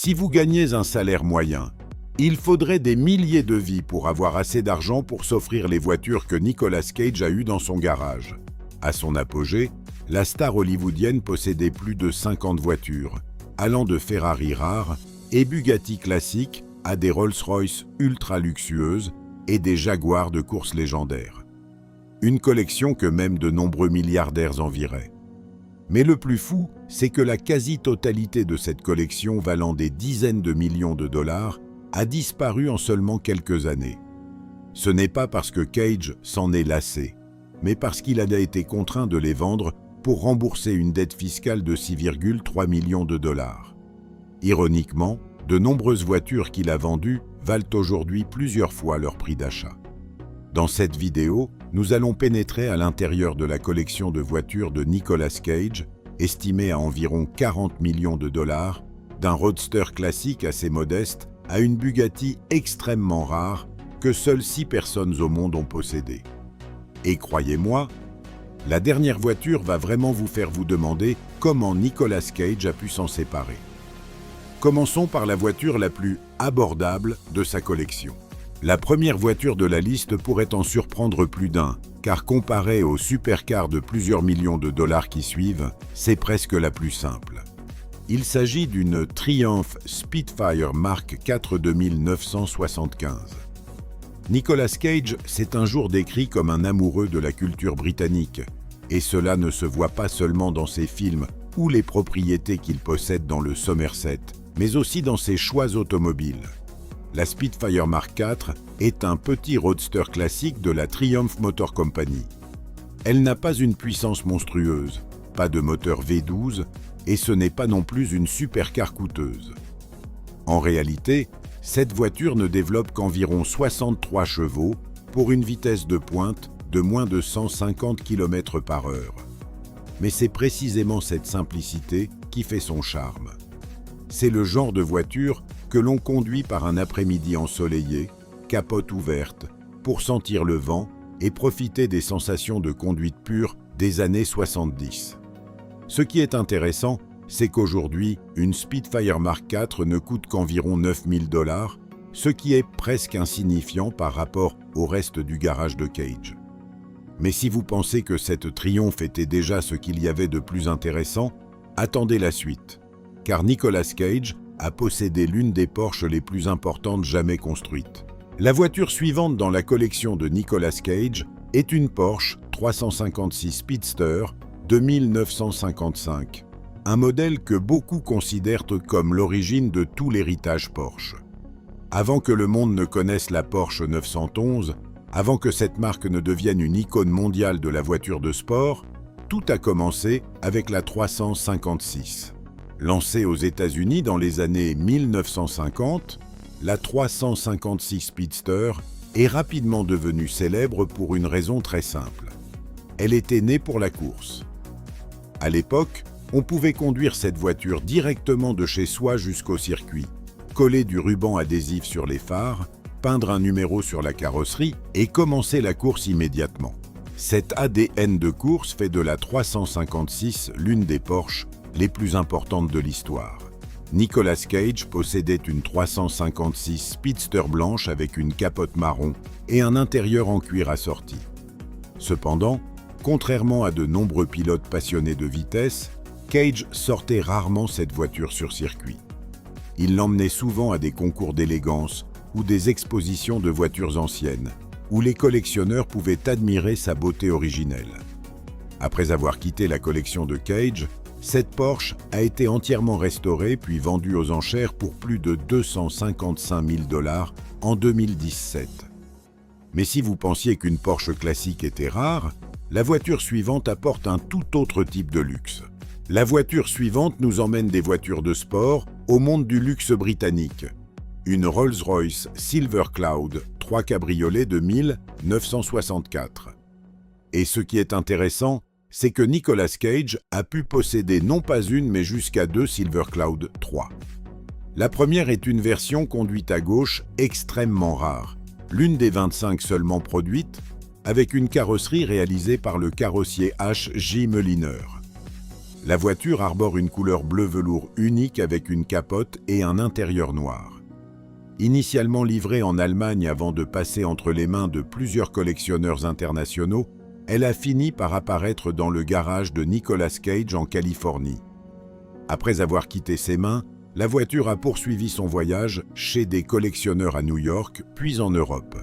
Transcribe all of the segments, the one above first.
Si vous gagnez un salaire moyen, il faudrait des milliers de vies pour avoir assez d'argent pour s'offrir les voitures que Nicolas Cage a eues dans son garage. À son apogée, la star hollywoodienne possédait plus de 50 voitures, allant de Ferrari rares et Bugatti classiques à des Rolls-Royce ultra luxueuses et des Jaguars de course légendaires. Une collection que même de nombreux milliardaires envieraient. Mais le plus fou, c'est que la quasi-totalité de cette collection valant des dizaines de millions de dollars a disparu en seulement quelques années. Ce n'est pas parce que Cage s'en est lassé, mais parce qu'il a été contraint de les vendre pour rembourser une dette fiscale de 6,3 millions de dollars. Ironiquement, de nombreuses voitures qu'il a vendues valent aujourd'hui plusieurs fois leur prix d'achat. Dans cette vidéo, nous allons pénétrer à l'intérieur de la collection de voitures de Nicolas Cage, estimée à environ 40 millions de dollars, d'un roadster classique assez modeste à une Bugatti extrêmement rare que seules 6 personnes au monde ont possédée. Et croyez-moi, la dernière voiture va vraiment vous faire vous demander comment Nicolas Cage a pu s'en séparer. Commençons par la voiture la plus abordable de sa collection. La première voiture de la liste pourrait en surprendre plus d'un, car comparée aux supercars de plusieurs millions de dollars qui suivent, c'est presque la plus simple. Il s'agit d'une Triumph Spitfire Mark IV de 1975. Nicolas Cage s'est un jour décrit comme un amoureux de la culture britannique, et cela ne se voit pas seulement dans ses films ou les propriétés qu'il possède dans le Somerset, mais aussi dans ses choix automobiles. La Spitfire Mark IV est un petit roadster classique de la Triumph Motor Company. Elle n'a pas une puissance monstrueuse, pas de moteur V12, et ce n'est pas non plus une supercar coûteuse. En réalité, cette voiture ne développe qu'environ 63 chevaux pour une vitesse de pointe de moins de 150 km/h. Mais c'est précisément cette simplicité qui fait son charme. C'est le genre de voiture que l'on conduit par un après-midi ensoleillé, capote ouverte, pour sentir le vent et profiter des sensations de conduite pure des années 70. Ce qui est intéressant, c'est qu'aujourd'hui, une Spitfire Mark IV ne coûte qu'environ 9 000 $, ce qui est presque insignifiant par rapport au reste du garage de Cage. Mais si vous pensez que cette Triumph était déjà ce qu'il y avait de plus intéressant, attendez la suite, car Nicolas Cage a possédé l'une des Porsche les plus importantes jamais construites. La voiture suivante dans la collection de Nicolas Cage est une Porsche 356 Speedster de 1955, un modèle que beaucoup considèrent comme l'origine de tout l'héritage Porsche. Avant que le monde ne connaisse la Porsche 911, avant que cette marque ne devienne une icône mondiale de la voiture de sport, tout a commencé avec la 356. Lancée aux États-Unis dans les années 1950, la 356 Speedster est rapidement devenue célèbre pour une raison très simple. Elle était née pour la course. À l'époque, on pouvait conduire cette voiture directement de chez soi jusqu'au circuit, coller du ruban adhésif sur les phares, peindre un numéro sur la carrosserie et commencer la course immédiatement. Cet ADN de course fait de la 356 l'une des Porsche les plus importantes de l'histoire. Nicolas Cage possédait une 356 Speedster blanche avec une capote marron et un intérieur en cuir assorti. Cependant, contrairement à de nombreux pilotes passionnés de vitesse, Cage sortait rarement cette voiture sur circuit. Il l'emmenait souvent à des concours d'élégance ou des expositions de voitures anciennes, où les collectionneurs pouvaient admirer sa beauté originelle. Après avoir quitté la collection de Cage, cette Porsche a été entièrement restaurée puis vendue aux enchères pour plus de 255 000 $ en 2017. Mais si vous pensiez qu'une Porsche classique était rare, la voiture suivante apporte un tout autre type de luxe. La voiture suivante nous emmène des voitures de sport au monde du luxe britannique. Une Rolls-Royce Silver Cloud 3 cabriolet de 1964. Et ce qui est intéressant, c'est que Nicolas Cage a pu posséder non pas une mais jusqu'à 2 Silver Cloud 3. La première est une version conduite à gauche extrêmement rare, l'une des 25 seulement produites, avec une carrosserie réalisée par le carrossier H. J. Mulliner. La voiture arbore une couleur bleu velours unique avec une capote et un intérieur noir. Initialement livrée en Allemagne avant de passer entre les mains de plusieurs collectionneurs internationaux, elle a fini par apparaître dans le garage de Nicolas Cage en Californie. Après avoir quitté ses mains, la voiture a poursuivi son voyage chez des collectionneurs à New York, puis en Europe.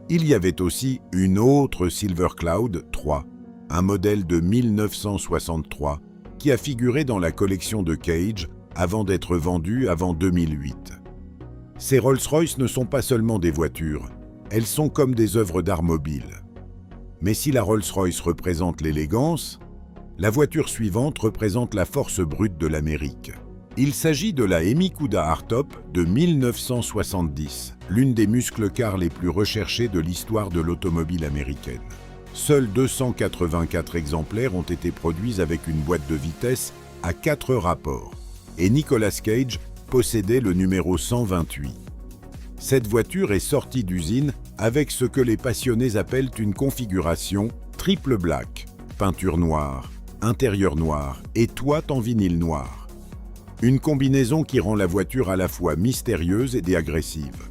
Il y avait aussi une autre Silver Cloud 3, un modèle de 1963, qui a figuré dans la collection de Cage avant d'être vendu avant 2008. Ces Rolls-Royce ne sont pas seulement des voitures, elles sont comme des œuvres d'art mobile. Mais si la Rolls-Royce représente l'élégance, la voiture suivante représente la force brute de l'Amérique. Il s'agit de la Hemi Cuda Hardtop de 1970, l'une des muscles-cars les plus recherchés de l'histoire de l'automobile américaine. Seuls 284 exemplaires ont été produits avec une boîte de vitesse à 4 rapports, et Nicolas Cage possédait le numéro 128. Cette voiture est sortie d'usine avec ce que les passionnés appellent une configuration triple black, peinture noire, intérieur noir et toit en vinyle noir. Une combinaison qui rend la voiture à la fois mystérieuse et agressive.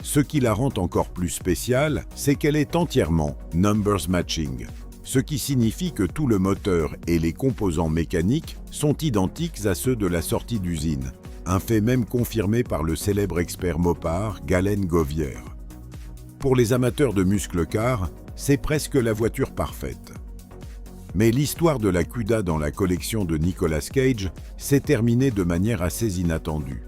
Ce qui la rend encore plus spéciale, c'est qu'elle est entièrement numbers matching, ce qui signifie que tout le moteur et les composants mécaniques sont identiques à ceux de la sortie d'usine, un fait même confirmé par le célèbre expert Mopar Galen Govier. Pour les amateurs de muscle-car, c'est presque la voiture parfaite. Mais l'histoire de la Cuda dans la collection de Nicolas Cage s'est terminée de manière assez inattendue.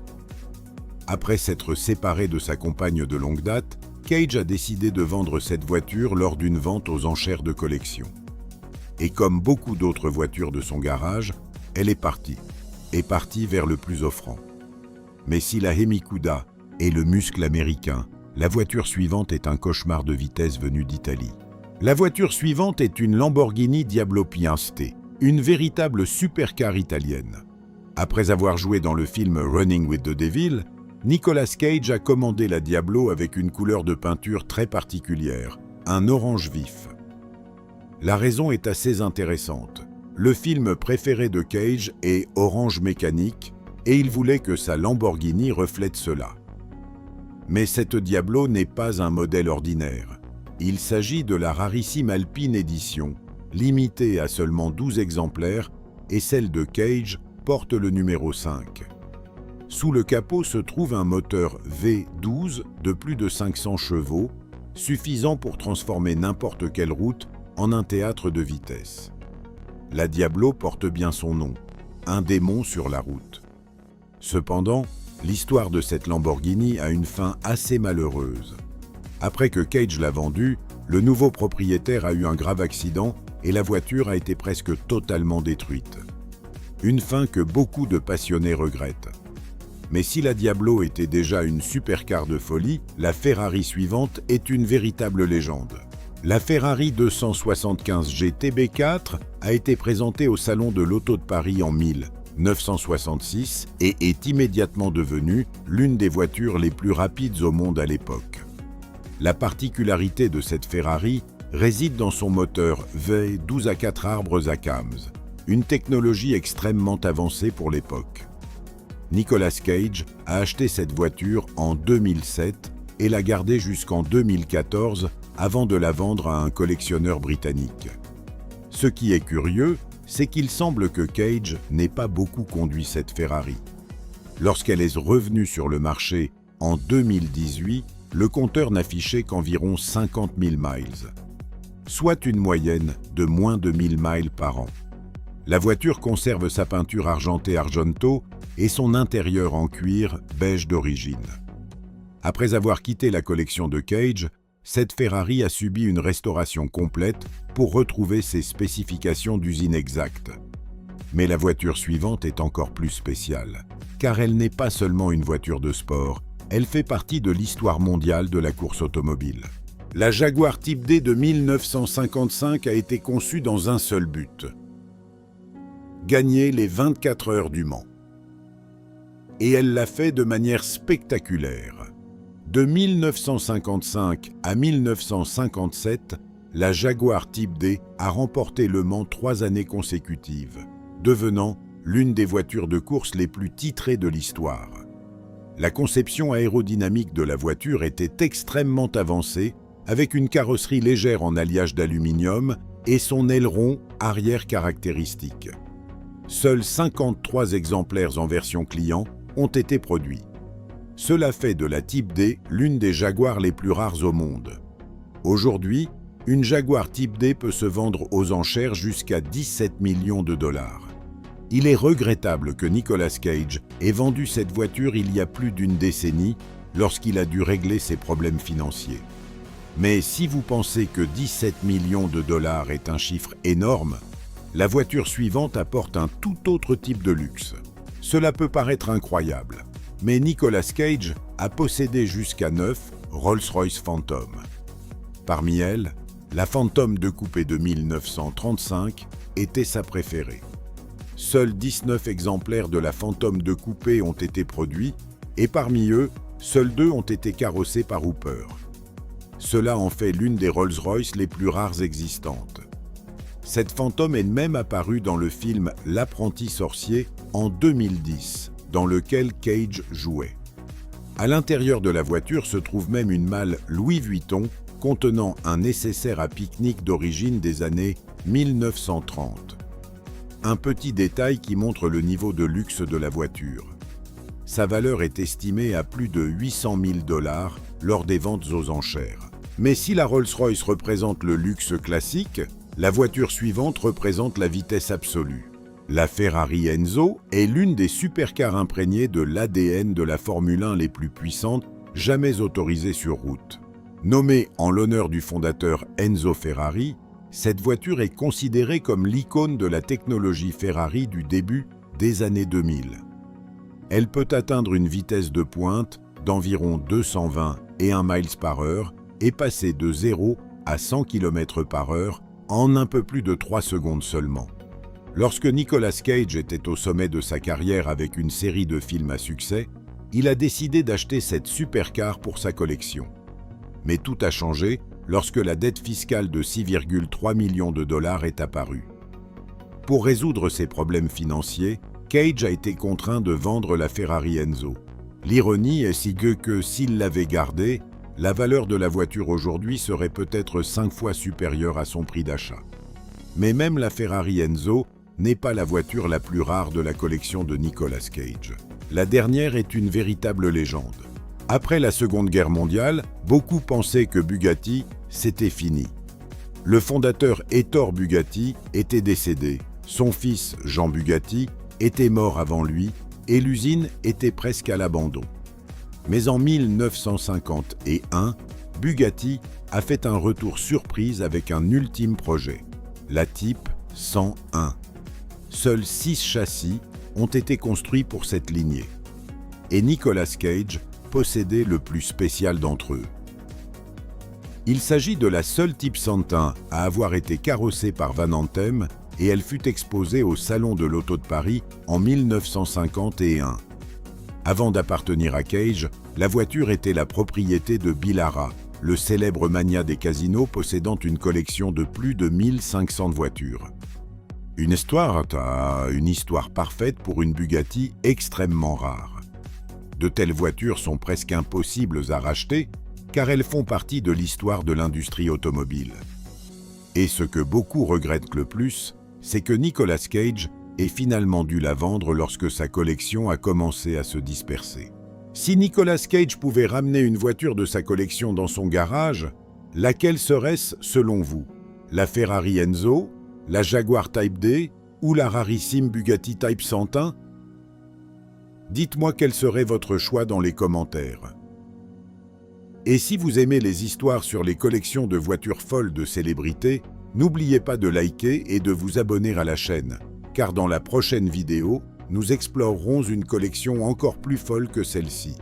Après s'être séparé de sa compagne de longue date, Cage a décidé de vendre cette voiture lors d'une vente aux enchères de collection. Et comme beaucoup d'autres voitures de son garage, elle est partie vers le plus offrant. Mais si la Hemi Cuda est le muscle américain, la voiture suivante est un cauchemar de vitesse venu d'Italie. La voiture suivante est une Lamborghini Diablo Piaste, une véritable supercar italienne. Après avoir joué dans le film Running with the Devil, Nicolas Cage a commandé la Diablo avec une couleur de peinture très particulière, un orange vif. La raison est assez intéressante. Le film préféré de Cage est Orange Mécanique et il voulait que sa Lamborghini reflète cela. Mais cette Diablo n'est pas un modèle ordinaire. Il s'agit de la rarissime Alpine Edition, limitée à seulement 12 exemplaires, et celle de Cage porte le numéro 5. Sous le capot se trouve un moteur V12 de plus de 500 chevaux, suffisant pour transformer n'importe quelle route en un théâtre de vitesse. La Diablo porte bien son nom, un démon sur la route. Cependant, l'histoire de cette Lamborghini a une fin assez malheureuse. Après que Cage l'a vendue, le nouveau propriétaire a eu un grave accident et la voiture a été presque totalement détruite. Une fin que beaucoup de passionnés regrettent. Mais si la Diablo était déjà une supercar de folie, la Ferrari suivante est une véritable légende. La Ferrari 275 GTB4 a été présentée au Salon de l'Auto de Paris en 1966 et est immédiatement devenue l'une des voitures les plus rapides au monde à l'époque. La particularité de cette Ferrari réside dans son moteur V12 à 4 arbres à cams, une technologie extrêmement avancée pour l'époque. Nicolas Cage a acheté cette voiture en 2007 et l'a gardée jusqu'en 2014 avant de la vendre à un collectionneur britannique. Ce qui est curieux, c'est qu'il semble que Cage n'ait pas beaucoup conduit cette Ferrari. Lorsqu'elle est revenue sur le marché en 2018, le compteur n'affichait qu'environ 50 000 miles, soit une moyenne de moins de 1000 miles par an. La voiture conserve sa peinture argentée argento et son intérieur en cuir beige d'origine. Après avoir quitté la collection de Cage, cette Ferrari a subi une restauration complète pour retrouver ses spécifications d'usine exactes. Mais la voiture suivante est encore plus spéciale, car elle n'est pas seulement une voiture de sport, elle fait partie de l'histoire mondiale de la course automobile. La Jaguar Type D de 1955 a été conçue dans un seul but: gagner les 24 heures du Mans. Et elle l'a fait de manière spectaculaire. De 1955 à 1957, la Jaguar Type D a remporté le Mans 3 années consécutives. devenant l'une des voitures de course les plus titrées de l'histoire. La conception aérodynamique de la voiture était extrêmement avancée, avec une carrosserie légère en alliage d'aluminium et son aileron arrière caractéristique. Seuls 53 exemplaires en version client ont été produits. Cela fait de la Type D l'une des Jaguars les plus rares au monde. Aujourd'hui, une Jaguar Type D peut se vendre aux enchères jusqu'à 17 millions de dollars. Il est regrettable que Nicolas Cage ait vendu cette voiture il y a plus d'une décennie lorsqu'il a dû régler ses problèmes financiers. Mais si vous pensez que 17 millions de dollars est un chiffre énorme, la voiture suivante apporte un tout autre type de luxe. Cela peut paraître incroyable, mais Nicolas Cage a possédé jusqu'à 9 Rolls-Royce Phantom. Parmi elles, la Phantom de coupé de 1935 était sa préférée. Seuls 19 exemplaires de la Phantom de coupé ont été produits et parmi eux, seuls 2 ont été carrossés par Hooper. Cela en fait l'une des Rolls-Royce les plus rares existantes. Cette Phantom est même apparue dans le film L'apprenti sorcier en 2010, dans lequel Cage jouait. À l'intérieur de la voiture se trouve même une malle Louis Vuitton contenant un nécessaire à pique-nique d'origine des années 1930. Un petit détail qui montre le niveau de luxe de la voiture. Sa valeur est estimée à plus de 800 000 dollars lors des ventes aux enchères. Mais si la Rolls-Royce représente le luxe classique, la voiture suivante représente la vitesse absolue. La Ferrari Enzo est l'une des supercars imprégnées de l'ADN de la Formule 1 les plus puissantes jamais autorisées sur route. Nommée en l'honneur du fondateur Enzo Ferrari, cette voiture est considérée comme l'icône de la technologie Ferrari du début des années 2000. Elle peut atteindre une vitesse de pointe d'environ 221 miles par heure et passer de 0 à 100 km/h en un peu plus de 3 secondes seulement. Lorsque Nicolas Cage était au sommet de sa carrière avec une série de films à succès, il a décidé d'acheter cette supercar pour sa collection. Mais tout a changé lorsque la dette fiscale de 6,3 millions de dollars est apparue. Pour résoudre ses problèmes financiers, Cage a été contraint de vendre la Ferrari Enzo. L'ironie est si que s'il l'avait gardée, la valeur de la voiture aujourd'hui serait peut-être 5 fois supérieure à son prix d'achat. Mais même la Ferrari Enzo n'est pas la voiture la plus rare de la collection de Nicolas Cage. La dernière est une véritable légende. Après la Seconde Guerre mondiale, beaucoup pensaient que Bugatti, c'était fini. Le fondateur Ettore Bugatti était décédé, son fils Jean Bugatti était mort avant lui et l'usine était presque à l'abandon. Mais en 1951, Bugatti a fait un retour surprise avec un ultime projet, la Type 101. Seuls 6 châssis ont été construits pour cette lignée. Et Nicolas Cage possédait le plus spécial d'entre eux. Il s'agit de la seule Type 101 à avoir été carrossée par Van Anthem et elle fut exposée au Salon de l'Auto de Paris en 1951. Avant d'appartenir à Cage, la voiture était la propriété de Bill Harrah, le célèbre magnat des casinos possédant une collection de plus de 1500 voitures. Une histoire parfaite pour une Bugatti extrêmement rare. De telles voitures sont presque impossibles à racheter car elles font partie de l'histoire de l'industrie automobile. Et ce que beaucoup regrettent le plus, c'est que Nicolas Cage ait finalement dû la vendre lorsque sa collection a commencé à se disperser. Si Nicolas Cage pouvait ramener une voiture de sa collection dans son garage, laquelle serait-ce selon vous? La Ferrari Enzo, la Jaguar Type D ou la rarissime Bugatti Type 101? Dites-moi quel serait votre choix dans les commentaires. Et si vous aimez les histoires sur les collections de voitures folles de célébrités, n'oubliez pas de liker et de vous abonner à la chaîne, car dans la prochaine vidéo, nous explorerons une collection encore plus folle que celle-ci.